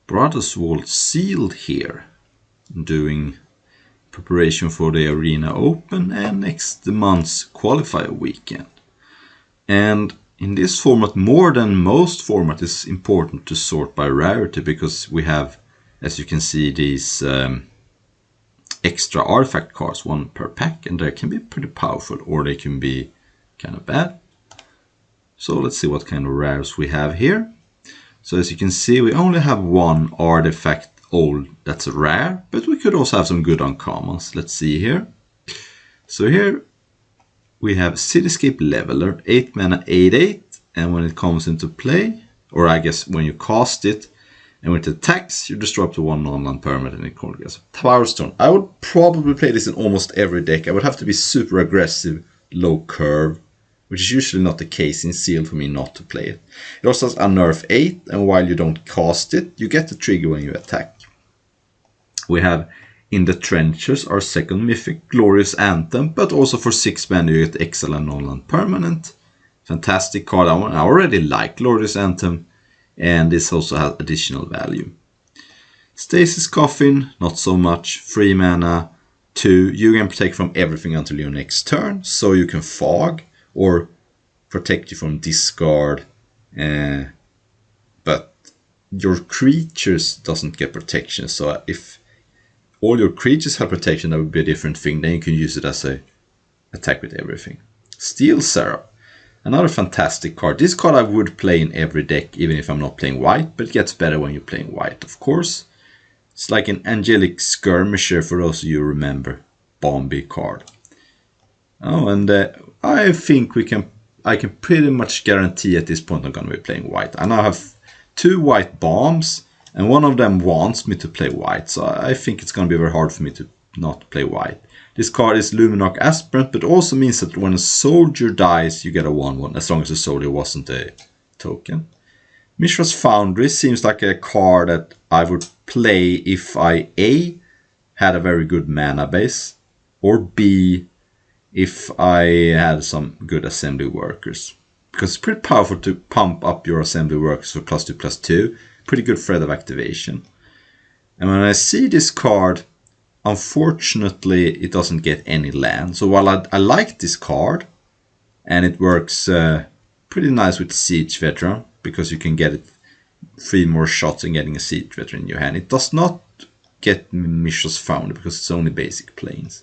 Brothers Vault sealed here, doing preparation for the Arena Open and next month's qualifier weekend. And in this format, more than most formats, it's important to sort by rarity because we have, as you can see, these extra artifact cards, one per pack, and they can be pretty powerful or they can be kind of bad. So let's see what kind of rares we have here. So as you can see, we only have one artifact old that's rare, but we could also have some good uncommons. Let's see here. So here we have Cityscape Leveler, 8 mana, 8/8, and when it comes into play, or I guess when you cast it, and when it attacks, you destroy up to one non-land permanent and it gets Power Stone. I would probably play this in almost every deck. I would have to be super aggressive, low curve, which is usually not the case in Seal for me not to play it. It also has Unnerve 8, and while you don't cast it, you get the trigger when you attack. We have In the Trenches, our second mythic, Glorious Anthem, but also for 6 mana you get excellent non-land permanent. Fantastic card. I already like Glorious Anthem, and this also has additional value. Stasis Coffin, not so much. 3 mana, 2. You can protect from everything until your next turn, so you can fog or protect you from discard, but your creatures doesn't get protection. So if all your creatures have protection, that would be a different thing. Then you can use it as a attack with everything. Steel Seraph, another fantastic card. This card I would play in every deck, even if I'm not playing white, but it gets better when you're playing white, of course. It's like an Angelic Skirmisher, for those of you who remember. Bombi card. Oh, and I think I can pretty much guarantee at this point I'm going to be playing white. I now have 2 white bombs, and one of them wants me to play white, so I think it's going to be very hard for me to not play white. This card is Luminarch Aspirant, but also means that when a soldier dies, you get a 1/1, as long as the soldier wasn't a token. Mishra's Foundry seems like a card that I would play if I A, had a very good mana base, or B, if I had some good assembly workers. Because it's pretty powerful to pump up your assembly workers for +2/+2. Pretty good threat of activation. And when I see this card, unfortunately it doesn't get any land. So while I like this card, and it works pretty nice with Siege Veteran, because you can get it 3 more shots and getting a Siege Veteran in your hand, it does not get Mishra's Foundry because it's only basic planes.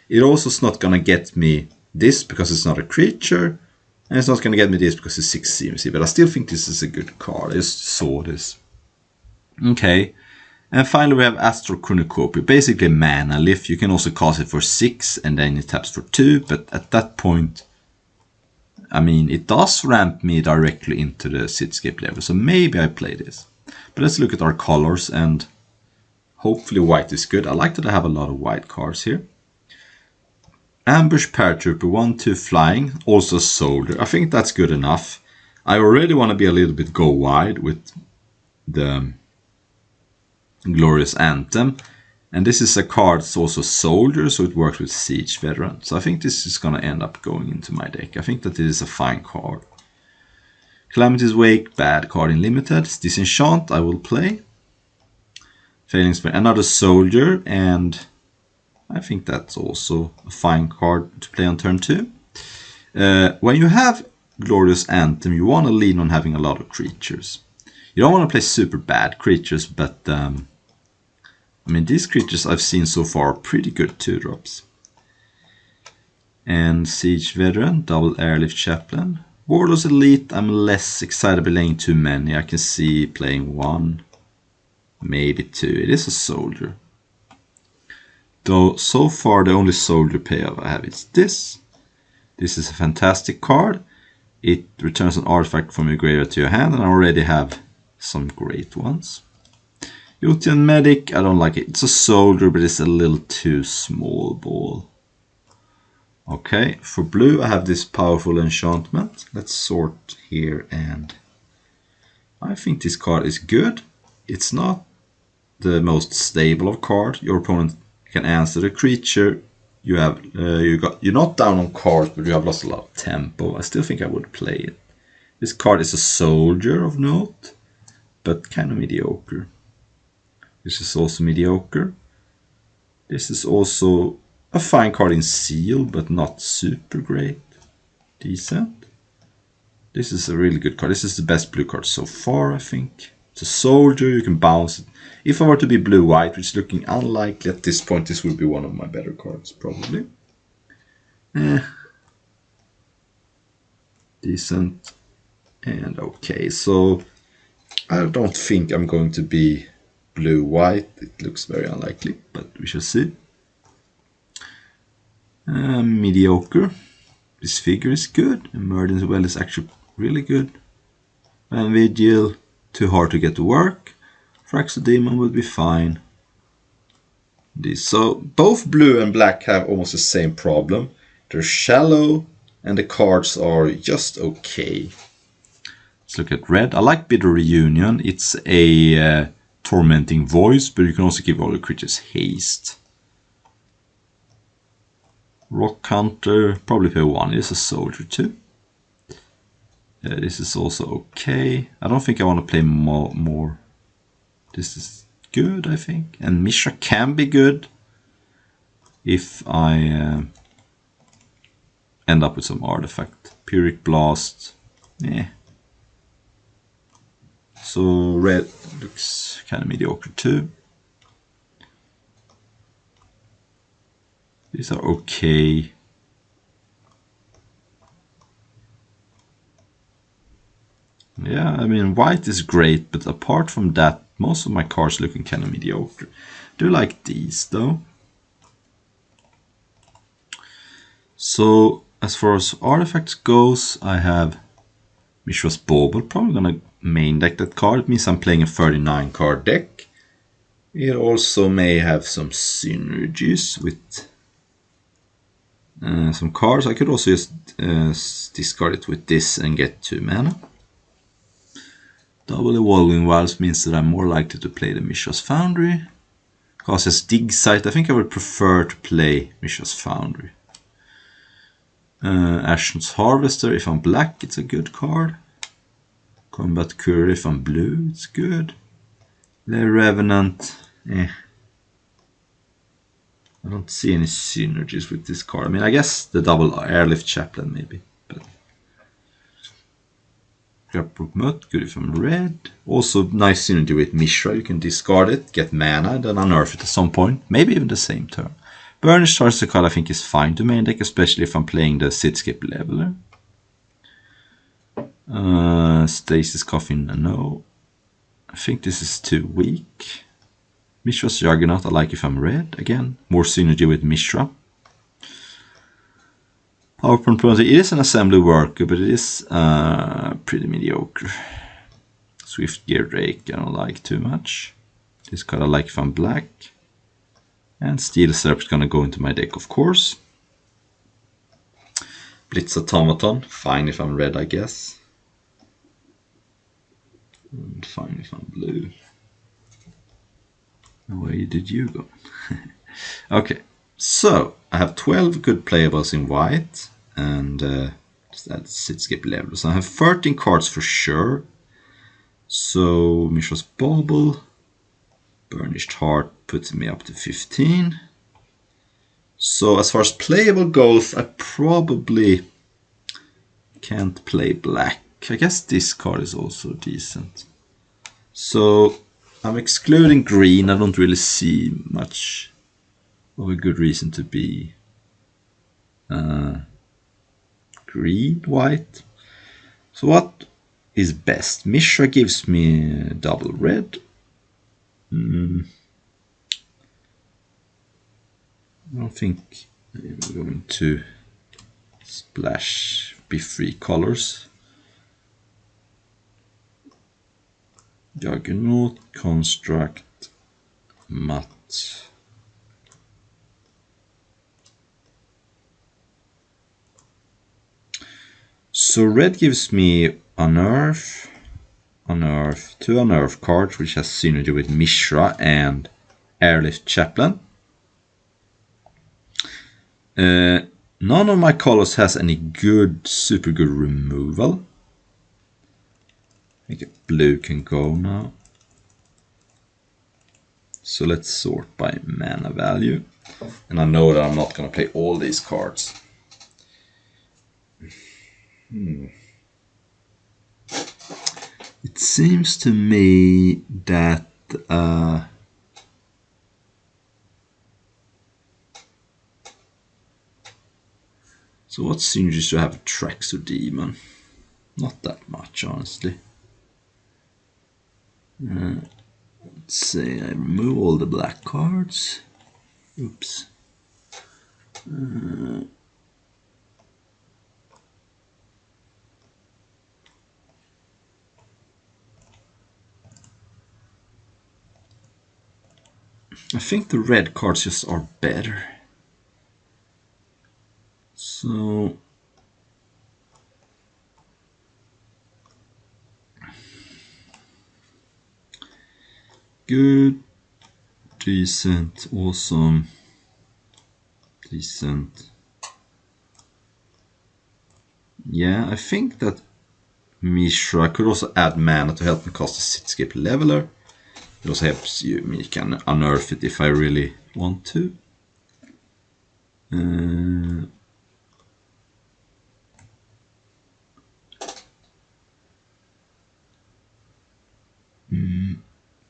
It also is not going to get me this because it's not a creature, and it's not going to get me this because it's 6 CMC, but I still think this is a good card. I just saw this. Okay, and finally we have Astral Cornucopia, basically mana lift. You can also cast it for 6 and then it taps for 2, but at that point, I mean, it does ramp me directly into the Cityscape level, so maybe I play this. But let's look at our colors, and hopefully white is good. I like that I have a lot of white cards here. Ambush Paratrooper, 1/2 flying, also soldier. I think that's good enough. I already want to be a little bit go wide with the Glorious Anthem. And this is a card that's also soldier, so it works with Siege Veteran. So I think this is going to end up going into my deck. I think that it is a fine card. Calamity's Wake, bad card in limited. Disenchant, I will play. Failing Spell, another soldier, and I think that's also a fine card to play on turn 2. When you have Glorious Anthem, you want to lean on having a lot of creatures. You don't want to play super bad creatures, but I mean, these creatures I've seen so far are pretty good 2-drops. And Siege Veteran, double Airlift Chaplain. Warlords Elite, I'm less excited about playing too many. I can see playing 1, maybe 2. It is a soldier. Though so far the only soldier payoff I have is this. This is a fantastic card. It returns an artifact from your graveyard to your hand, and I already have some great ones. Yotian Medic, I don't like it. It's a soldier, but it's a little too small ball. Okay, for blue I have this powerful enchantment. Let's sort here, and I think this card is good. It's not the most stable of cards. Your opponent can answer the creature. You have you're not down on cards, but you have lost a lot of tempo. I still think I would play it. This card is a soldier of note, but kind of mediocre. This is also mediocre. This is also a fine card in Seal, but not super great. Decent. This is a really good card. This is the best blue card so far, I think. It's a soldier, you can bounce it. If I were to be blue-white, which is looking unlikely at this point, this would be one of my better cards, probably. Decent and okay. So I don't think I'm going to be blue-white. It looks very unlikely, but we shall see. Mediocre. This figure is good. Emergence Well is actually really good. And Vigil, too hard to get to work. Fraxodemon would be fine. So both blue and black have almost the same problem. They're shallow and the cards are just okay. Let's look at red. I like Bitter Reunion. It's a tormenting voice, but you can also give all the creatures haste. Rock Hunter, probably pay 1. It's a soldier too. This is also okay. I don't think I want to play more. This is good, I think. And Mishra can be good if I end up with some artifact. Pyrrhic Blast. So red looks kind of mediocre too. These are okay. Yeah, I mean, white is great, but apart from that, most of my cards looking kind of mediocre. Do like these though. So as far as artifacts goes, I have Mishra's Bauble. Probably gonna main deck that card. It means I'm playing a 39 card deck. It also may have some synergies with some cards. I could also just discard it with this and get 2 mana. Double Evolving Wilds means that I'm more likely to play the Mishra's Foundry. Because as Dig Site, I think I would prefer to play Mishra's Foundry. Ashen's Harvester, if I'm black, it's a good card. Combat Courier, if I'm blue, it's good. The Revenant, I don't see any synergies with this card. I mean, I guess the double Airlift Chaplain maybe. But Grapbrook Mutt, good if I'm red. Also nice synergy with Mishra. You can discard it, get mana, then unnerf it at some point. Maybe even the same turn. Burnished Tarsier card I think is fine to main deck, especially if I'm playing the Cityscape Leveler. Stasis Coffin, no. I think this is too weak. Mishra's Juggernaut I like if I'm red. Again, more synergy with Mishra. Powerpoint Promoter, it is an assembly worker, but it is pretty mediocre. Swift Gear Drake I don't like too much. This card I like if I'm black. And Steel Serp is gonna go into my deck, of course. Blitz Automaton, fine if I'm red, I guess. And fine if I'm blue. Where did you go? Okay, so I have 12 good playables in white, and that's Cityscape Leveler. So I have 13 cards for sure. So Mishra's Bauble, Burnished Heart puts me up to 15. So as far as playable goes, I probably can't play black. I guess this card is also decent. So I'm excluding green. I don't really see much of a good reason to be green, white. So what is best? Mishra gives me double red. I don't think I'm going to splash B3 colors. Juggernaut, Construct, Mutt. So red gives me Unearth, two Unearth cards, which has synergy with Mishra and Airlift Chaplain. None of my colors has any good, super good removal. I think blue can go now. So let's sort by mana value. And I know that I'm not going to play all these cards. It seems to me that so what synergies do I have? Traxodemon? Not that much, honestly. Let's say I remove all the black cards. Oops. I think the red cards just are better. So good, decent, awesome, decent. Yeah, I think that Mishra could also add mana to help me cast a Cityscape Leveler. It also helps me can unearth it if I really want to.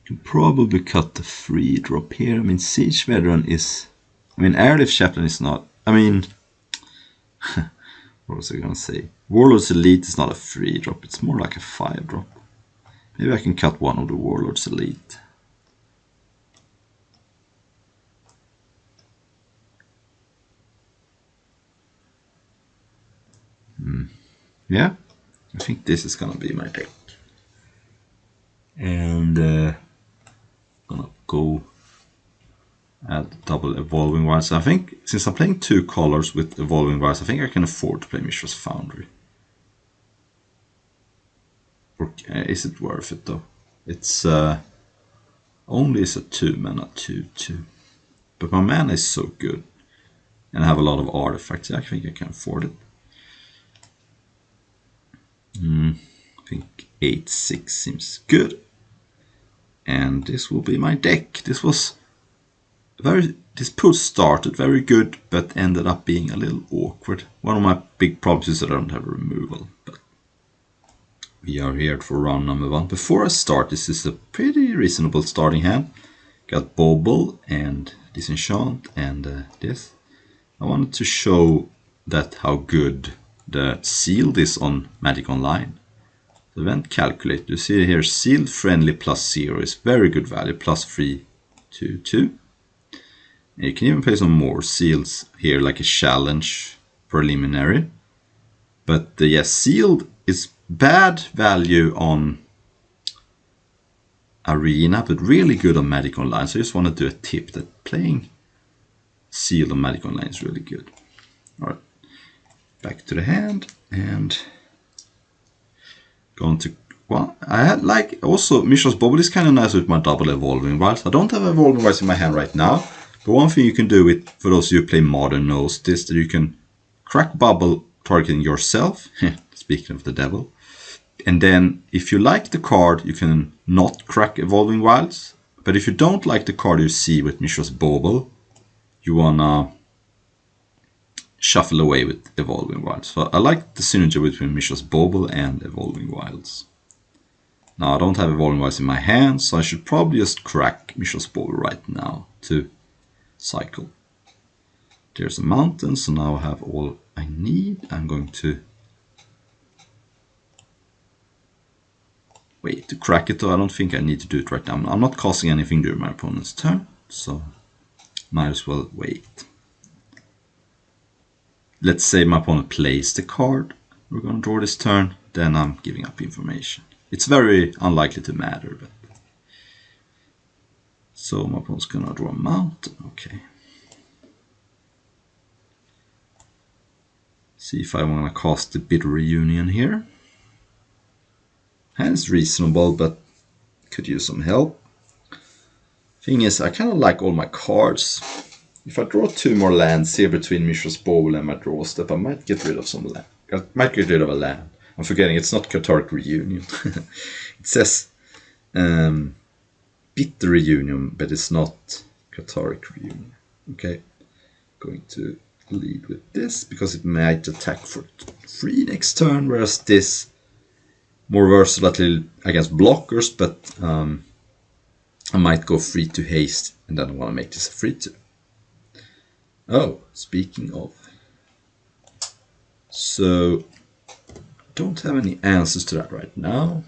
Can probably cut the free drop here. I mean, Siege Veteran is... I mean, Airlift Chaplain is not... I mean... what was I gonna say? Warlord's Elite is not a free drop. It's more like a 5 drop. Maybe I can cut one of the Warlord's Elite. Yeah, I think this is gonna be my deck. And gonna go add double Evolving Wilds. I think since I'm playing 2 colors with Evolving Wilds, I think I can afford to play Mishra's Foundry. Or is it worth it though? It's only is a 2 mana 2/2, but my mana is so good, and I have a lot of artifacts. I think I can afford it. I think 8/6 seems good. And this will be my deck. This pull started very good, but ended up being a little awkward. One of my big problems is that I don't have a removal, but we are here for round number 1. Before I start, this is a pretty reasonable starting hand. Got Bobble and Disenchant and this. I wanted to show that how good the sealed is on Magic Online. The event calculator, you see here, sealed friendly +0 is very good value, +3 to 2. And you can even play some more seals here, like a challenge preliminary. But yes, sealed is bad value on Arena, but really good on Magic Online. So I just want to do a tip that playing sealed on Magic Online is really good. Alright, back to the hand and going to... Well, I had like also Mishra's Bobble is kind of nice with my double Evolving Wilds. I don't have Evolving Wilds in my hand right now, but one thing you can do with, for those of you who play Modern knows this, that you can crack Bubble targeting yourself, speaking of the devil, and then if you like the card you can not crack Evolving Wilds, but if you don't like the card you see with Mishra's Bobble, you wanna shuffle away with Evolving Wilds. So I like the synergy between Mishra's Bobble and Evolving Wilds. Now I don't have Evolving Wilds in my hand, so I should probably just crack Mishra's Bobble right now to cycle. There's a mountain, so now I have all I need. I'm going to wait to crack it though. I don't think I need to do it right now. I'm not casting anything during my opponent's turn, so might as well wait. Let's say my opponent plays the card we're going to draw this turn, then I'm giving up information. It's very unlikely to matter, but... So my opponent's going to draw a mountain, okay. See if I want to cast the Bitter Reunion here. Hand's reasonable, but could use some help. Thing is, I kind of like all my cards. If I draw 2 more lands here between Mishra's Bobble and my draw step, I might get rid of some land. I might get rid of a land. I'm forgetting, it's not Cathartic Reunion. It says bitter reunion, but it's not Cataric reunion. Okay, going to lead with this because it might attack for 3 next turn, whereas this more versatile against blockers, but I might go 3 to haste and then I want to make this a 3-2. Oh, speaking of, so don't have any answers to that right now,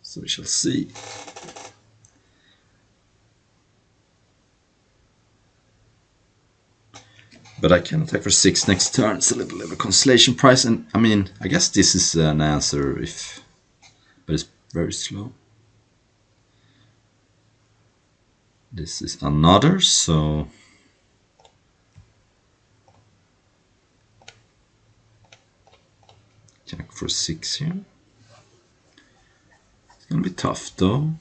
so we shall see. But I can attack for 6 next turn. It's a little bit of a consolation prize, and I mean, I guess this is an answer if, but it's very slow. This is another, so attack for 6 here. It's gonna be tough though.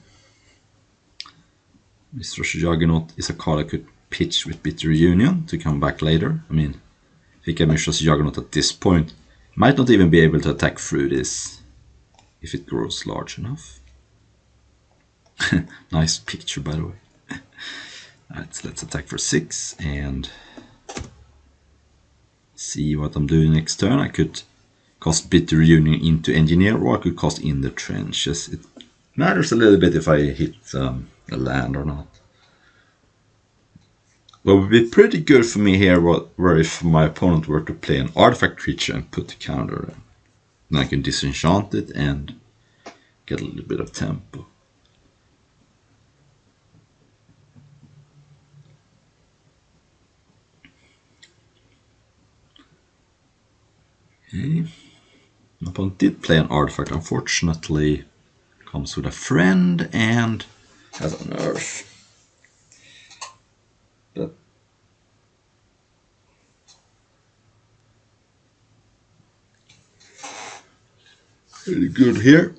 Mr. Juggernaut is a card I could pitch with Bitter Reunion to come back later. I mean, if I get Mr. Juggernaut at this point, might not even be able to attack through this if it grows large enough. Nice picture, by the way. Alright, so let's attack for 6 and see what I'm doing next turn. I could cast Bitter Reunion into Engineer, or I could cast In the Trenches. It matters a little bit if I hit a land or not. What would be pretty good for me here were if my opponent were to play an artifact creature and put the counter, then I can disenchant it and get a little bit of tempo. Okay. My opponent did play an artifact, unfortunately comes with a friend and has an earth. But pretty good here.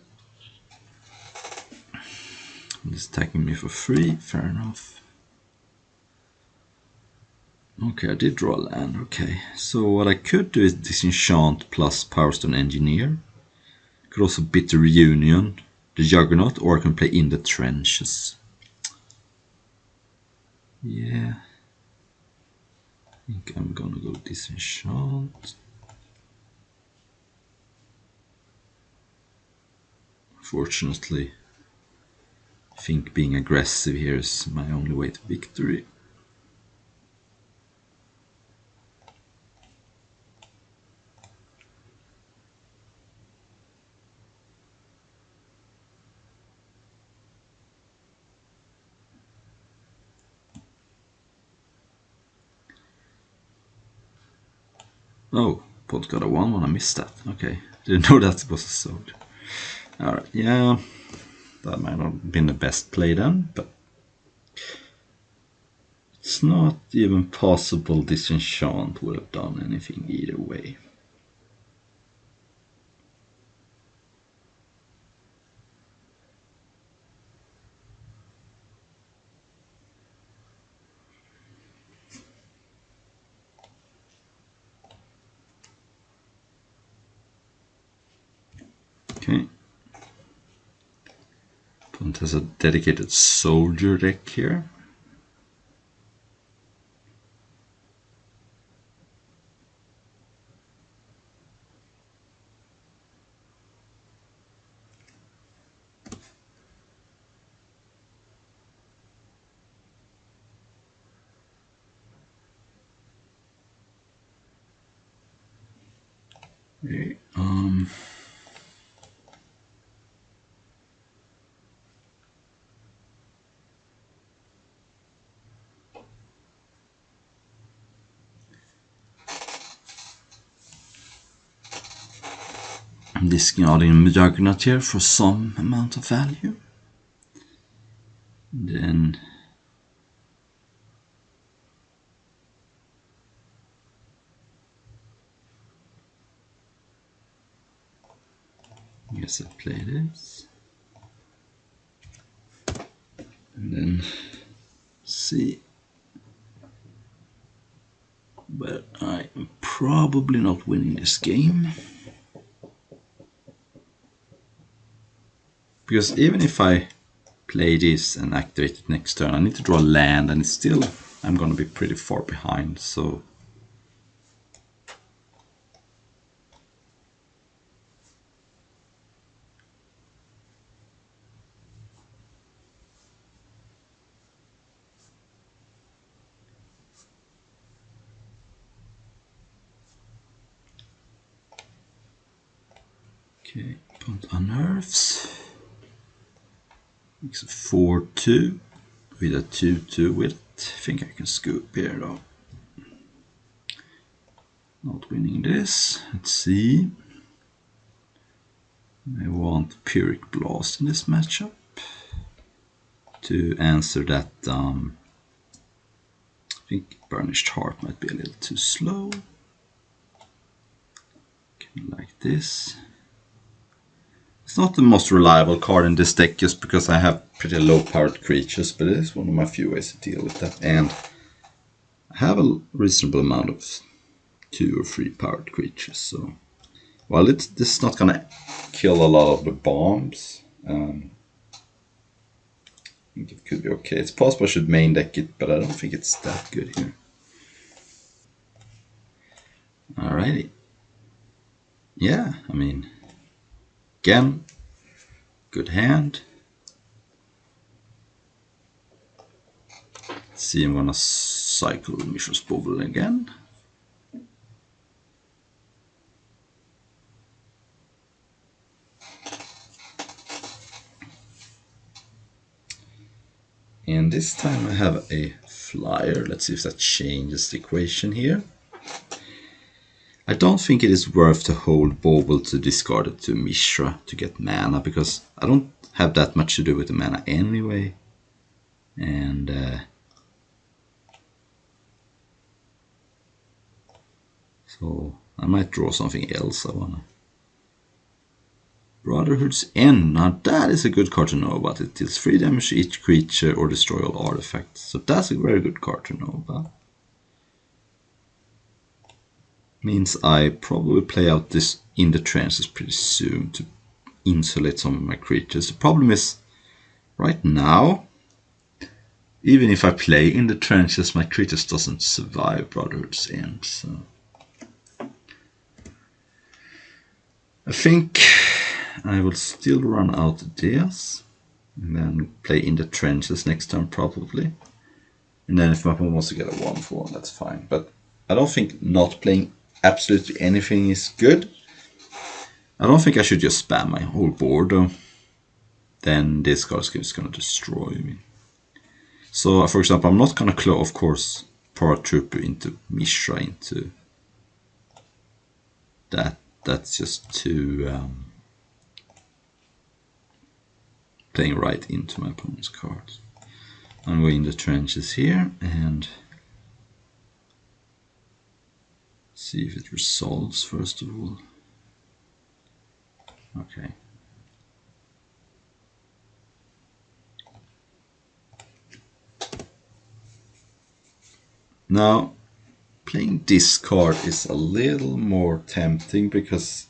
He's attacking me for 3, fair enough. Okay, I did draw a land, okay. So what I could do is disenchant plus Powerstone Engineer. Could also Bitter Reunion, the Juggernaut, or I can play In the Trenches. Yeah, I think I'm gonna go disenchant. Unfortunately, I think being aggressive here is my only way to victory. Oh, Pod got a 1-1, I missed that. Okay, didn't know that was a sword. Alright, yeah, that might not have been the best play then, but it's not even possible disenchant would have done anything either way. Okay. Opponent has a dedicated soldier deck here. Okay, I'm discarding Juggernaut here for some amount of value. Then I guess I play this. And then see. But I am probably not winning this game, Because even if I play this and activate it next turn, I need to draw land, and it's still, I'm going to be pretty far behind, so... Okay, opponent unnerves. Makes a 4-2 with a 2-2 with it. I think I can scoop here though. Not winning this. Let's see. I want Pyrrhic Blast in this matchup to answer that. I think Burnished Heart might be a little too slow. Like this. It's not the most reliable card in this deck just because I have pretty low powered creatures, but it is one of my few ways to deal with that. And I have a reasonable amount of 2 or 3 powered creatures, so while this is not gonna kill a lot of the bombs, I think it could be okay. It's possible I should main deck it, but I don't think it's that good here. Alrighty. Yeah, I mean, again, good hand. Let's see, I'm gonna cycle Mishra's Bauble again. And this time I have a flyer. Let's see if that changes the equation here. I don't think it is worth to hold Bauble to discard it to Mishra to get mana, because I don't have that much to do with the mana anyway. And so I might draw something else I wanna. Brotherhood's End. Now that is a good card to know about. It deals 3 damage to each creature or destroy all artifacts. So that's a very good card to know about. Means I probably play out this In the Trenches pretty soon to insulate some of my creatures. The problem is, right now, even if I play In the Trenches, my creatures doesn't survive Brotherhood's End. So I think I will still run out of this and then play In the Trenches next turn probably. And then if my opponent wants to get a 1-4, that's fine. But I don't think not playing absolutely anything is good. I don't think I should just spam my whole board though. Then this card is going to destroy me. So for example, I'm not going to claw, of course, Paratrooper into Mishra into that. That's just too playing right into my opponent's cards. I'm going in the trenches here and see if it resolves first of all. Okay. Now, playing this card is a little more tempting because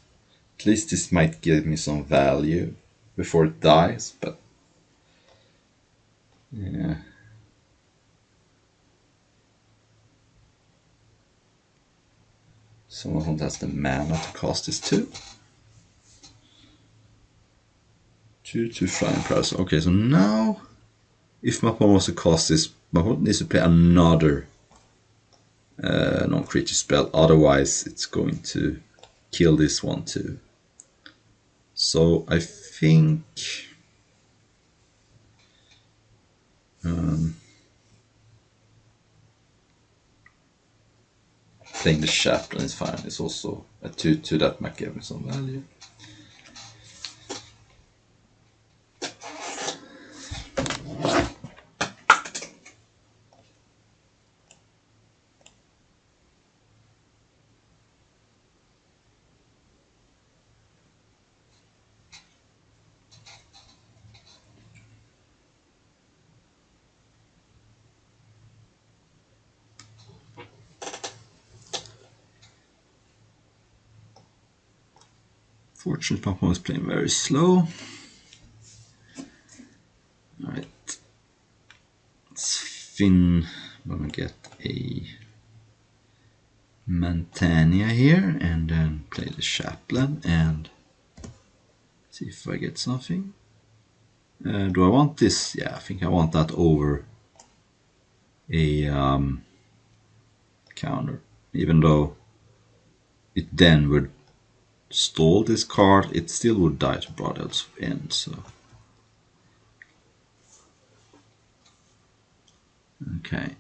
at least this might give me some value before it dies, but yeah. Someone who has the mana to cast this too. 2/2 Flying Prowess. Okay, so now if my opponent wants to cast this, my opponent needs to play another non-creature spell, otherwise it's going to kill this one too. So I think playing the Chaplain is fine. It's also a 2/2 that might give me some value. Fortunately, my opponent is playing very slow. I'm gonna get a Mantania here and then play the Chaplain and see if I get something. Do I want this? Yeah, I think I want that over a counter, even though it then would stall this card, it still would die to Broadhead's End, so. Okay.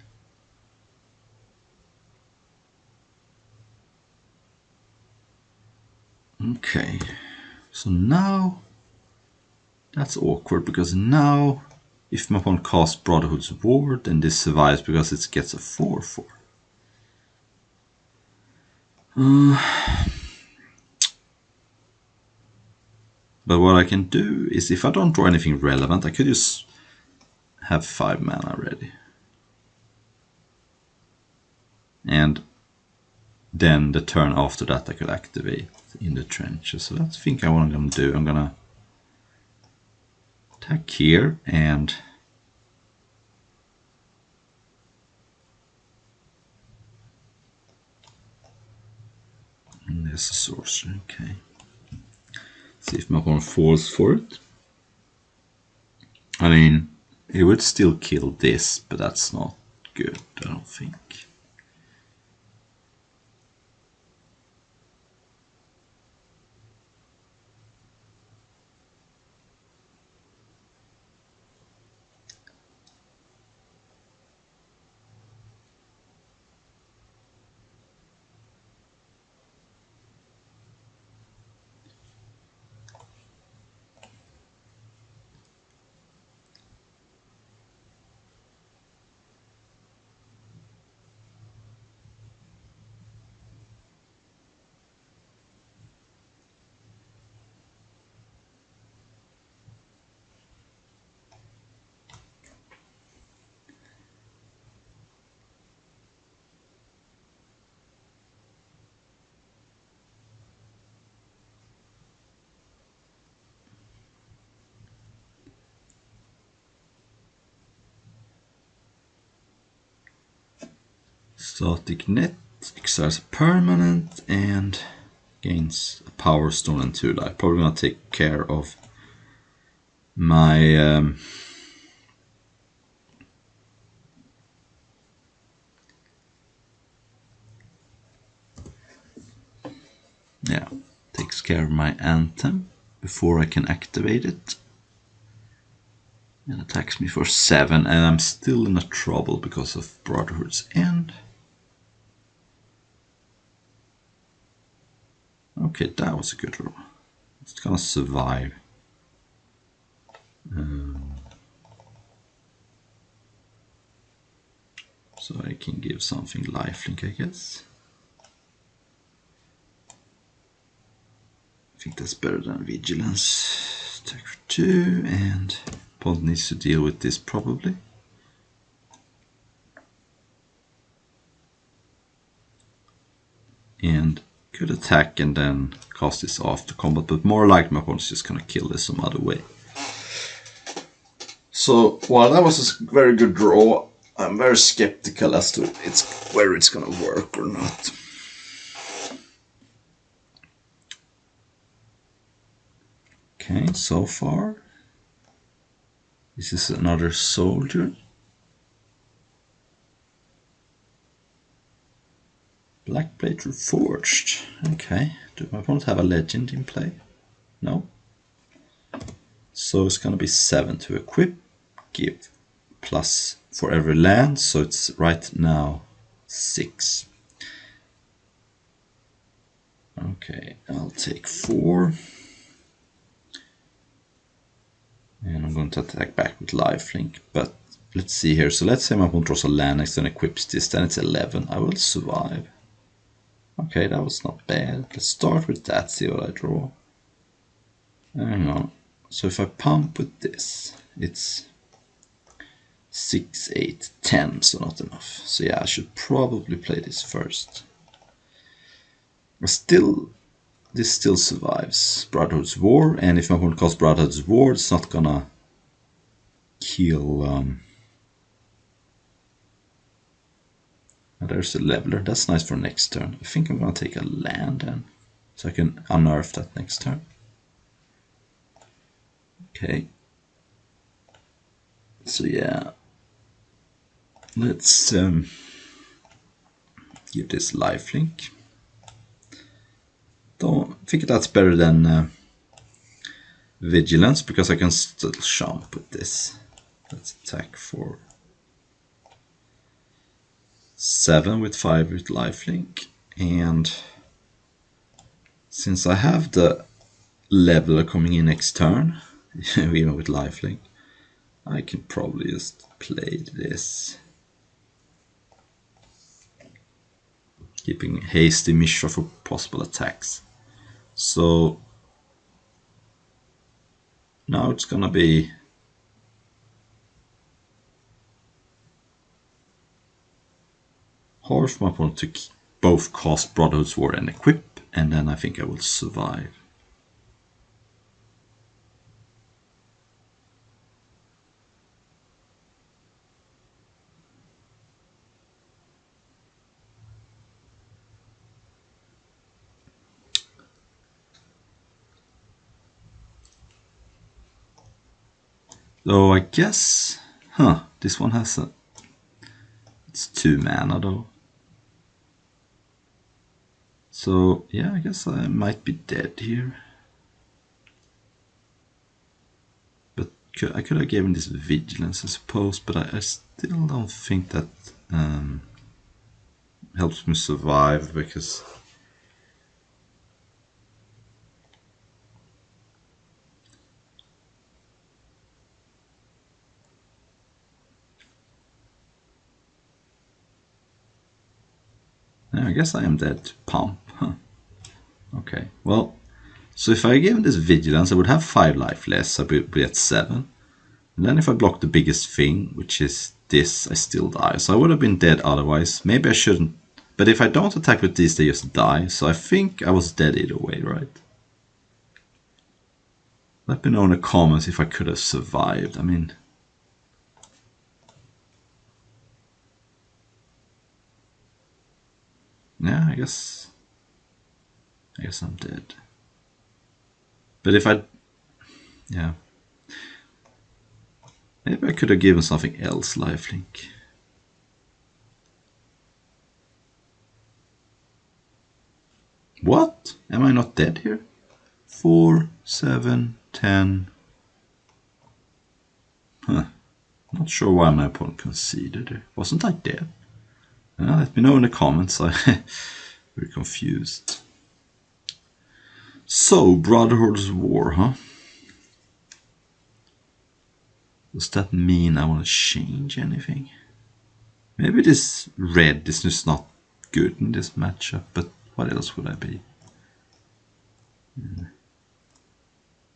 Okay, so now that's awkward because now if my opponent casts Brotherhood's Ward, then this survives because it gets a 4/4. But what I can do is, if I don't draw anything relevant, I could just have 5 mana ready. And then the turn after that I could activate in the trenches. So that's I think what I'm going to do. I'm going to attack here and there's a sorcerer. Okay. See if my opponent falls for it. I mean, he would still kill this, but that's not good, I don't think. Static Net exiles a permanent and gains a Power Stone and 2 life. Probably gonna take care of my yeah, takes care of my Anthem before I can activate it. And attacks me for 7, and I'm still in a trouble because of Brotherhood's End. Okay, that was a good roll. It's gonna survive. So I can give something lifelink, I guess. I think that's better than Vigilance. Attack for 2, and opponent needs to deal with this probably. And could attack and then cast this after combat, but more like my opponent's just gonna kill this some other way. So while that was a very good draw, I'm very skeptical as to whether it's gonna work or not. Okay, so far this is another soldier. Blackblade Reforged. Okay, do my opponent have a legend in play? No. So it's gonna be 7 to equip, give plus for every land, so it's right now 6. Okay, I'll take 4. And I'm going to attack back with lifelink, but let's see here. So let's say my opponent draws a land next and equips this, then it's 11. I will survive. Okay, that was not bad. Let's start with that, see what I draw. Hang on. So if I pump with this, it's 6, 8, 10, so not enough. So yeah, I should probably play this first. But still, this still survives Brotherhood's War, and if my opponent casts Brotherhood's War, it's not gonna kill Oh, there's a leveler. That's nice for next turn. I think I'm gonna take a land then, so I can unearth that next turn. Okay. So yeah, let's give this lifelink. Don't think that's better than vigilance, because I can still jump with this. Let's attack for 7 with 5 with lifelink, and since I have the leveler coming in next turn, even with lifelink, I can probably just play this, keeping hasty Mishra for possible attacks. So now it's gonna be hard for my opponent to both cast Brotherhood's War and equip, and then I think I will survive. So I guess, this one has a, it's 2 mana though. So yeah, I guess I might be dead here. But I could have given this vigilance, I suppose, but I still don't think that helps me survive, because I guess I am dead to pump. Okay, well, so if I gave this vigilance, I would have 5 life less, I would be at 7. And then if I block the biggest thing, which is this, I still die. So I would have been dead otherwise. Maybe I shouldn't. But if I don't attack with these, they just die. So I think I was dead either way, right? Let me know in the comments if I could have survived. I mean, yeah, I guess I'm dead. But if I, yeah, maybe I could have given something else lifelink. What? Am I not dead here? 4, 7, 10. Not sure why my opponent conceded. Wasn't I dead? Let me know in the comments. I'm very confused. So, Brotherhood's War, huh? Does that mean I want to change anything? Maybe this red is just not good in this matchup, but what else would I be?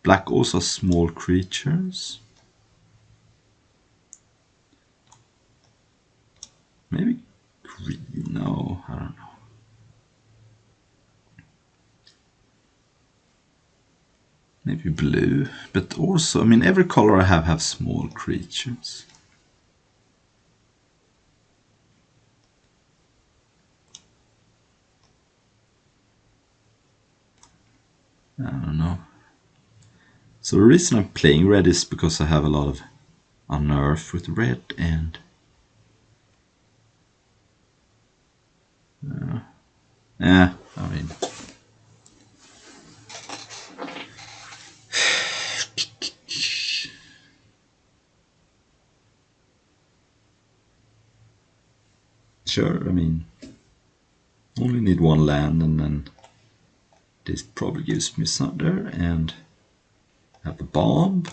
Black also has small creatures. Maybe green? No, I don't know. Maybe blue, but also, I mean, every color I have small creatures. I don't know. So the reason I'm playing red is because I have a lot of unearth with red, and yeah, I mean, sure, I mean, only need 1 land, and then this probably gives me some there, and have a bomb.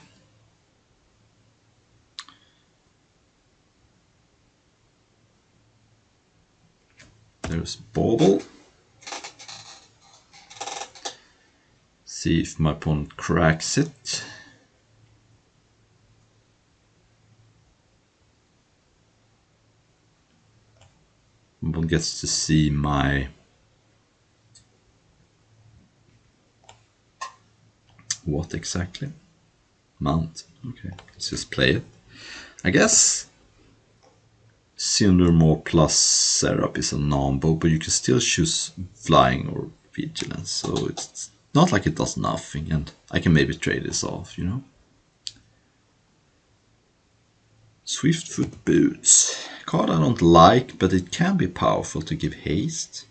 There's Bauble. See if my opponent cracks it. One gets to see my what exactly? Mount. Okay, let's just play it. I guess Cindermore plus Serap is a non-bow, but you can still choose flying or vigilance, so it's not like it does nothing, and I can maybe trade this off, you know. Swiftfoot Boots. Card I don't like, but it can be powerful to give haste.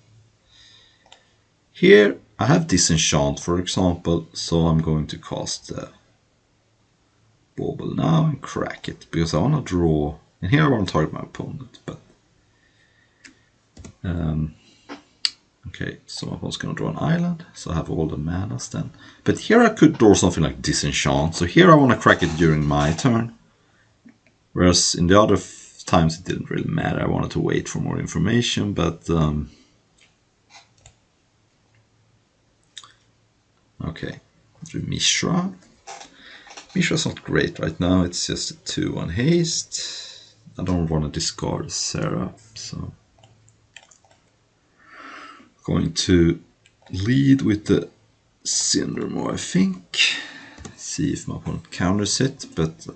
Here I have Disenchant, for example, so I'm going to cast the Bauble now and crack it, because I want to draw, and here I want to target my opponent, but okay, so my opponent's going to draw an island, so I have all the manas then. But here I could draw something like Disenchant, so here I want to crack it during my turn, whereas in the other times it didn't really matter. I wanted to wait for more information, but okay, do Mishra. Mishra's not great right now, it's just a 2-1 haste. I don't want to discard Serap, so going to lead with the Cindermore, I think. See if my opponent counters it, but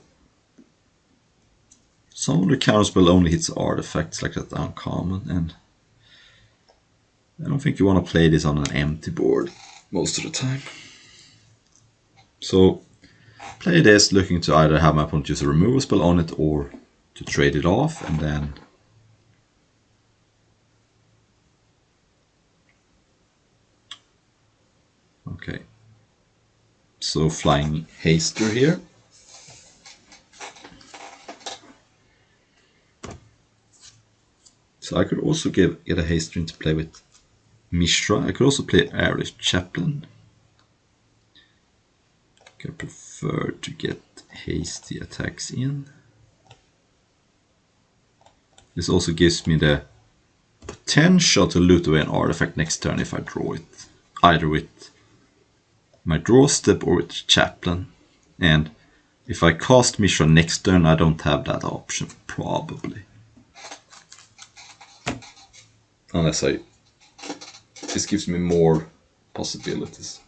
some of the counters will only hit artifacts like that uncommon, and I don't think you want to play this on an empty board most of the time. So play this looking to either have my opponent use a removal spell on it or to trade it off, and then okay, so flying Haster here. So I could also get a Haster into play with Mishra. I could also play Irish Chaplain. I prefer to get hasty attacks in. This also gives me the potential to loot away an artifact next turn if I draw it, either with my draw step or with Chaplain. And if I cast Mishra next turn, I don't have that option, probably. Unless this gives me more possibilities.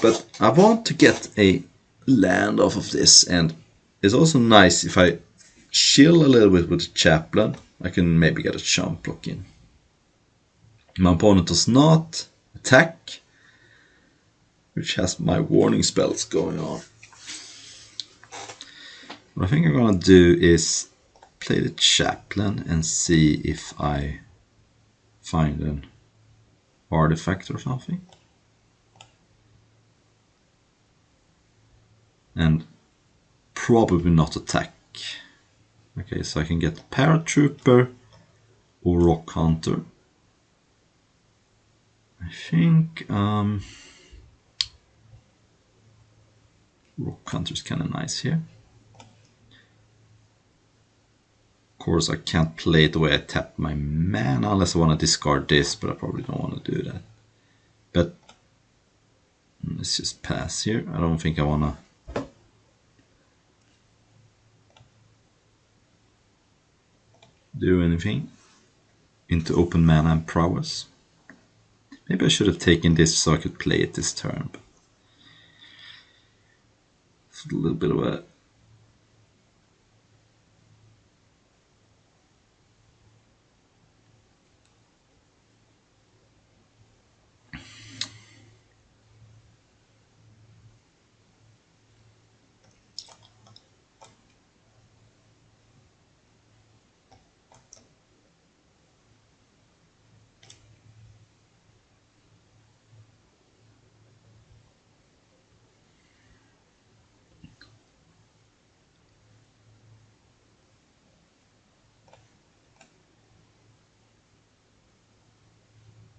But I want to get a land off of this, and it's also nice if I chill a little bit with the Chaplain, I can maybe get a chump block in. My opponent does not attack, which has my warning spells going on. What I think I'm gonna do is play the Chaplain and see if I find an artifact or something. And probably not attack. Okay, so I can get Paratrooper or Rock Hunter. I think Rock Hunter's kind of nice here. Of course, I can't play it the way I tap my mana unless I want to discard this, but I probably don't want to do that. But let's just pass here. I don't think I want to do anything into open mana and prowess. Maybe I should have taken this so I could play it this turn. But it's a little bit of a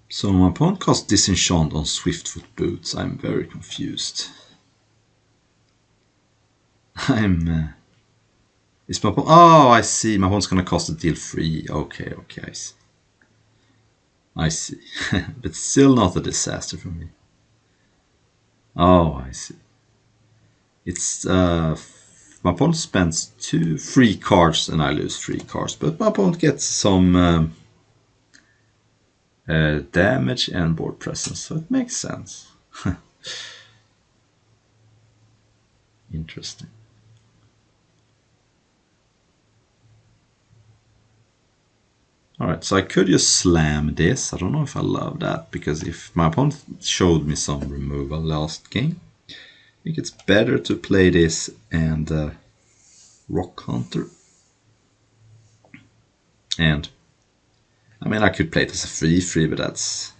So my opponent casts Disenchant on Swiftfoot Boots. I'm very confused. Is my opponent... Oh, I see. My opponent's gonna cast a deal 3. Okay, I see. I see. But still not a disaster for me. Oh, I see. It's... my opponent spends 2 free cards and I lose 3 cards. But my opponent gets some... damage and board presence, so it makes sense. Interesting. Alright, so I could just slam this. I don't know if I love that, because if my opponent showed me some removal last game, I think it's better to play this and Rock Hunter. And I mean, I could play it as a 3/3, but that's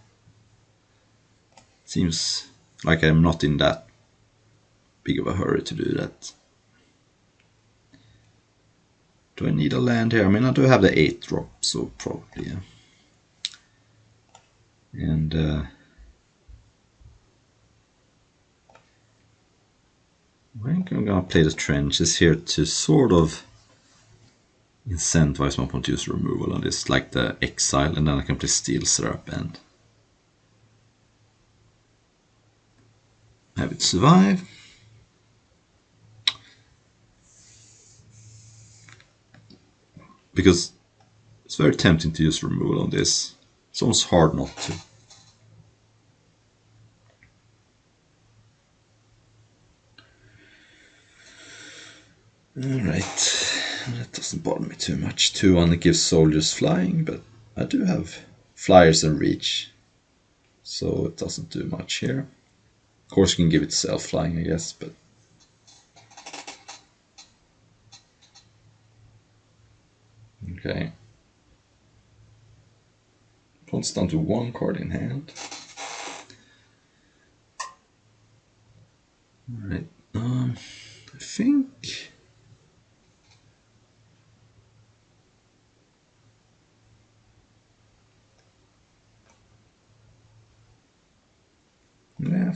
seems like I'm not in that big of a hurry to do that. Do I need a land here? I mean, I do have the 8 drop, so probably, yeah. And I think I'm gonna play the trenches here to sort of incentivize my opponent to use removal on this, like the exile, and then I can play Steel Syrup and have it survive. Because it's very tempting to use removal on this. It's almost hard not to. Alright, that doesn't bother me too much. 2/1 gives soldiers flying, but I do have flyers and reach, so it doesn't do much here. Of course, you can give it self-flying, I guess, but okay. Opponent's down to 1 card in hand. Alright, I think... Yeah,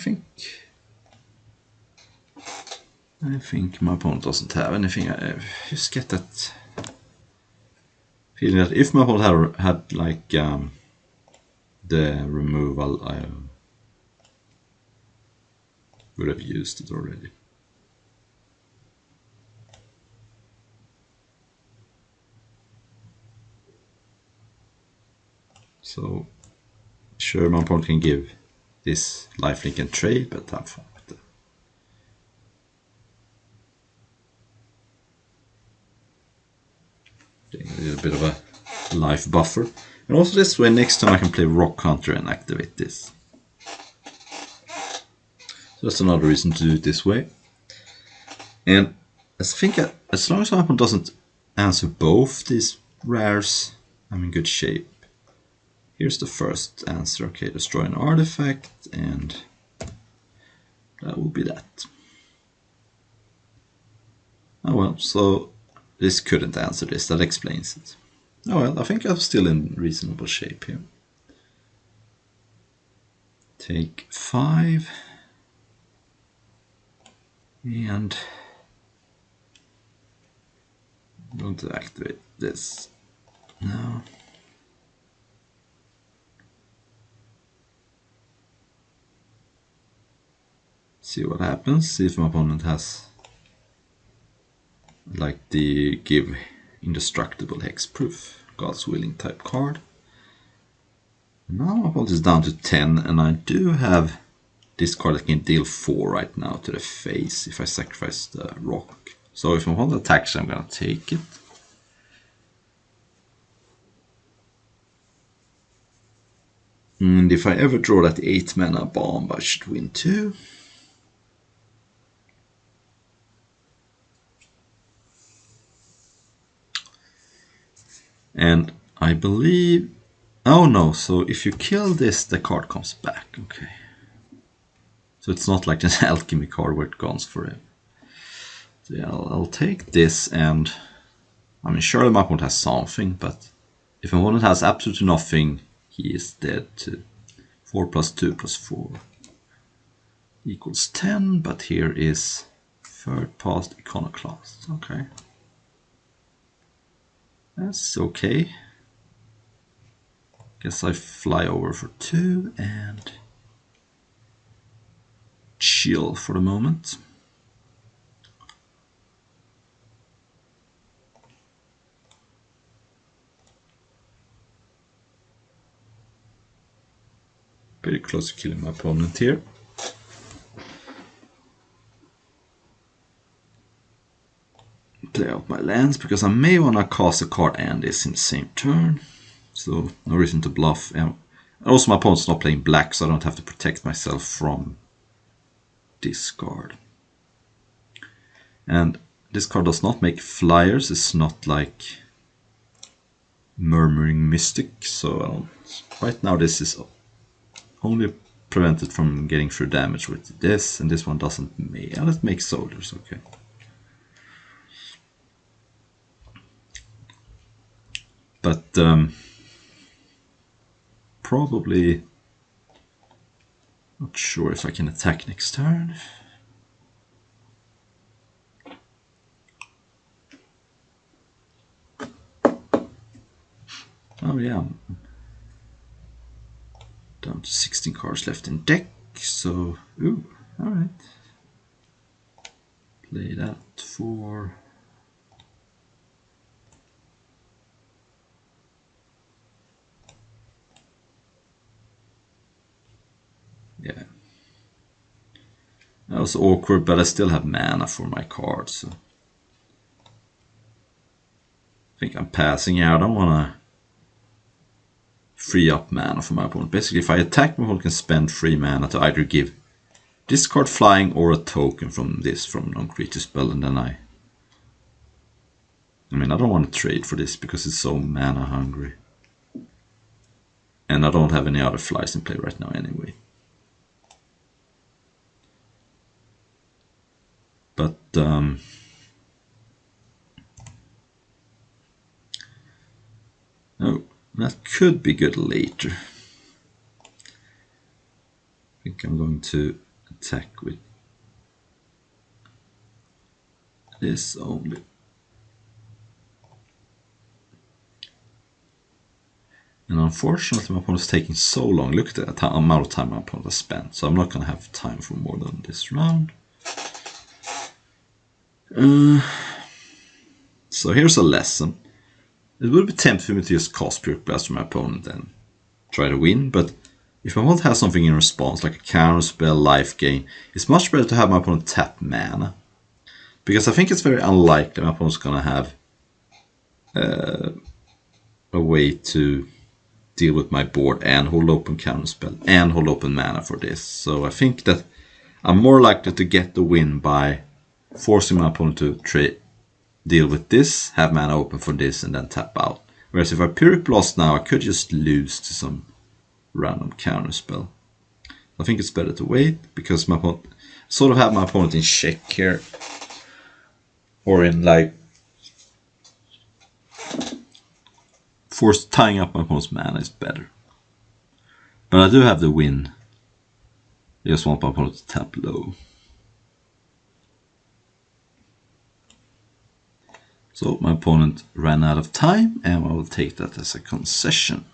I think my opponent doesn't have anything. I just get that feeling that if my opponent had like the removal, I would have used it already. So sure, my opponent can give this lifelink and trade, but I'm fine with that. A little bit of a life buffer. And also this way, next time I can play Rock Hunter and activate this. So that's another reason to do it this way. And I think as long as my opponent doesn't answer both these rares, I'm in good shape. Here's the first answer. Okay, destroy an artifact, and that will be that. Oh well, so this couldn't answer this. That explains it. Oh well, I think I'm still in reasonable shape here. Take 5. And I'm going to activate this now. See what happens. See if my opponent has like the give indestructible hexproof, God's Willing type card. Now my opponent is down to 10, and I do have this card that can deal 4 right now to the face if I sacrifice the rock. So if my opponent attacks, I'm gonna take it. And if I ever draw that 8 mana bomb, I should win 2. And I believe... Oh no, so if you kill this, the card comes back. Okay. So it's not like an alchemy card where it goes forever. So yeah, I'll take this, and... I mean, surely my opponent has something, but... If my opponent has absolutely nothing, he is dead too. 4 plus 2 plus 4 equals 10, but here is third past Iconoclast. Okay. That's okay. Guess I fly over for 2 and chill for the moment. Pretty close to killing my opponent here. Play out my lands because I may want to cast a card and this in the same turn. so no reason to bluff. And also my opponent's not playing black, so I don't have to protect myself from discard. And this card does not make flyers. It's not like Murmuring Mystic, so right now this is only prevented from getting through damage with this, and this one doesn't make. Let's make soldiers, okay. But probably not sure if I can attack next turn. Oh yeah, down to 16 cards left in deck, so ooh, alright. Play that for yeah. That was awkward, but I still have mana for my cards, so I think I'm passing out. I don't wanna free up mana for my opponent. Basically, if I attack, my opponent can spend 3 mana to either give discard flying or a token from non-creature spell, and then I mean, I don't want to trade for this because it's so mana hungry. And I don't have any other flies in play right now anyway. But oh, that could be good later. I think I'm going to attack with this only. And unfortunately, my opponent is taking so long. Look at the amount of time my opponent has spent. So I'm not going to have time for more than this round. So here's a lesson. It would be tempting for me to just cast Pyrrhic Blast to my opponent and try to win, but if my opponent has something in response, like a counter spell, life gain, it's much better to have my opponent tap mana. Because I think it's very unlikely my opponent's going to have a way to deal with my board and hold open counter spell and hold open mana for this. So I think that I'm more likely to get the win by forcing my opponent to deal with this, have mana open for this, and then tap out. Whereas if I Pyrrhic Blast now, I could just lose to some random counter spell. I think it's better to wait, because my opponent sort of have my opponent in check here. Or in like tying up my opponent's mana is better. But I do have the win. I just want my opponent to tap low. So my opponent ran out of time, and I will take that as a concession.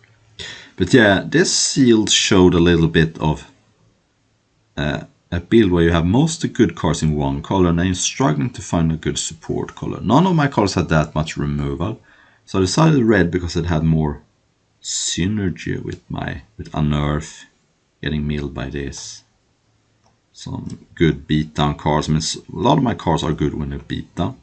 But yeah, this sealed showed a little bit of a build where you have most of the good cards in one color, and then you're struggling to find a good support color. None of my colors had that much removal, so I decided red because it had more synergy with Unearth, getting milled by this. Some good beatdown cards. I mean, a lot of my cards are good when they're beat down.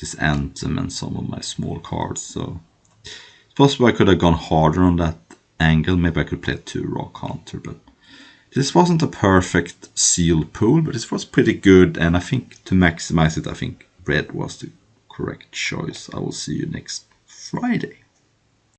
This Anthem and some of my small cards, so it's possible I could have gone harder on that angle. Maybe I could play a 2 Rock Hunter, but this wasn't a perfect sealed pool, but it was pretty good, and I think to maximize it, I think red was the correct choice. I will see you next Friday.